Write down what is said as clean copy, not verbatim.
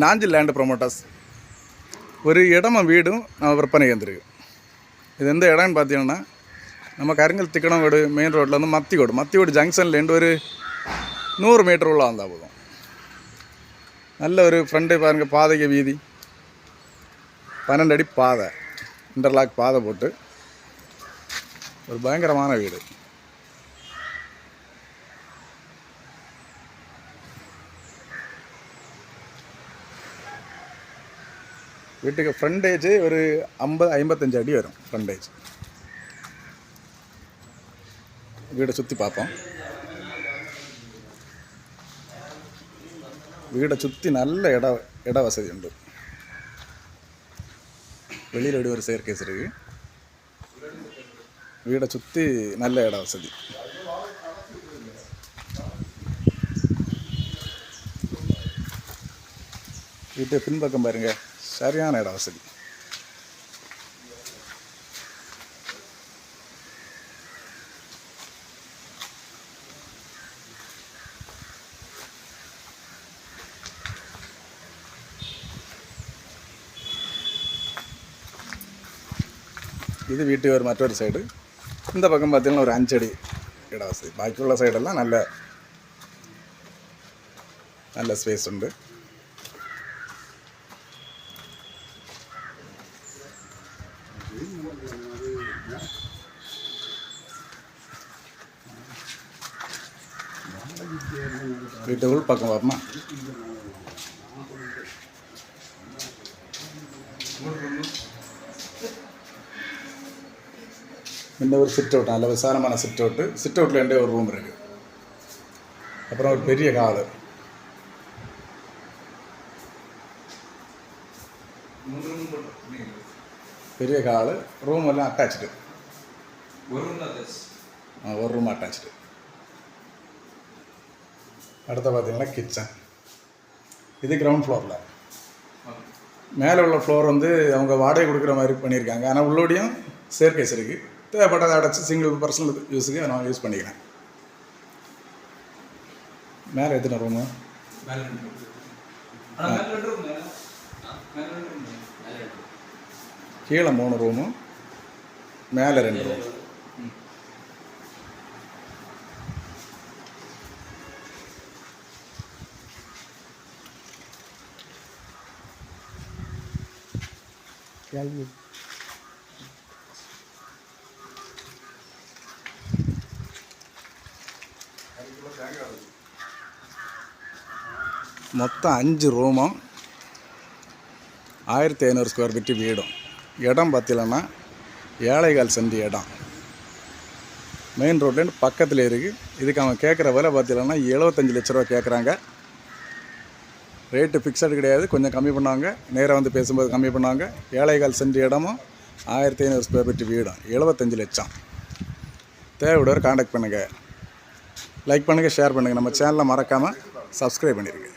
Nanjil land promoters ஒரு இடமும் வீடும் நம்ம விற்பனை வந்திருக்கு. இது எந்த இடம்னு பார்த்தீங்கன்னா நம்ம கருங்கல் திக்கணங்கோடு மெயின் ரோட்டில் வந்து மத்தியோடு ஜங்ஷன்லேருந்து ஒரு 100 மீட்டர் உள்ள வந்தால் போதும். நல்ல ஒரு ஃப்ரண்ட்டு பாருங்கள், பாதைக்கு வீதி 12 அடி பாதை, இன்டர்லாக் பாதை போட்டு ஒரு பயங்கரமான வீடு. வீட்டுக்கு ஃப்ரண்டேஜ் ஒரு 50-55 அடி வரும் ஃப்ரண்டேஜ். வீடை சுற்றி பார்ப்போம். வீடை சுற்றி நல்ல இட வசதி உண்டு. வெளியில் ஒரு ஸ்டேர்கேஸ் இருக்குது. வீடை சுற்றி நல்ல இட வசதி. வீட்டு பின்பக்கம் பாருங்க, சரியான இட வசதி. இது வீட்டு ஒரு மற்றொரு சைடு. இந்த பக்கம் பார்த்தீங்கன்னா ஒரு 5 அடி இட வசதி. பாக்கியுள்ள சைடெல்லாம் நல்ல ஸ்பேஸ் உண்டு. வீட்டு உள் பக்கம் பார்ப்போமா, இந்த ஒரு சிட் அவுட், நல்ல விசாலமான சிட் அவுட்டில் ஒரு ரூம் இருக்குது. அப்புறம் ஒரு பெரிய ஹாலு, ரூம் எல்லாம் அட்டாச்சு. ஒரு ரூம் அட்டாச்சு. அடுத்த பார்த்தீங்கன்னா கிச்சன். இது கிரவுண்ட் ஃப்ளோரில். மேலே உள்ள ஃப்ளோர் வந்து அவங்க வாடகை கொடுக்குற மாதிரி பண்ணியிருக்காங்க. ஆனால் உள்ளோடையும் ஸ்டேர்கேஸ் இருக்குது. தேவைப்பட்டதை அடைச்சி சிங்கிள் பர்சனல் யூஸுக்கு நான் யூஸ் பண்ணிக்கிறேன். மேலே எத்தனை ரூமு? கீழே 3 ரூமு, மேலே 2 ரூம். மொத்தம் 5 ரூமும் 1500 ஸ்கொயர் ஃபீட்டு வீடும். இடம் பார்த்தீங்கன்னா 7.25 சென்ட் இடம். மெயின் ரோட்லேருந்து பக்கத்தில் இருக்குது. இதுக்கு அவங்க கேட்குற விலை பார்த்தீங்கன்னா 75 லட்ச ரூபா கேட்குறாங்க. ரேட்டு ஃபிக்ஸடு கிடையாது, கொஞ்சம் கம்மி பண்ணாங்க. நேராக வந்து பேசும்போது கம்மி பண்ணாங்க. 7.25 சென்ட் இடமும் 1500 ஸ்கொயர் ஃபீட்டு வீடும் 75 லட்சம். தேவையோட கான்டாக்ட் பண்ணுங்கள். லைக் பண்ணுங்கள், ஷேர் பண்ணுங்கள். நம்ம சேனலை மறக்காமல் சப்ஸ்கிரைப் பண்ணிடுங்க.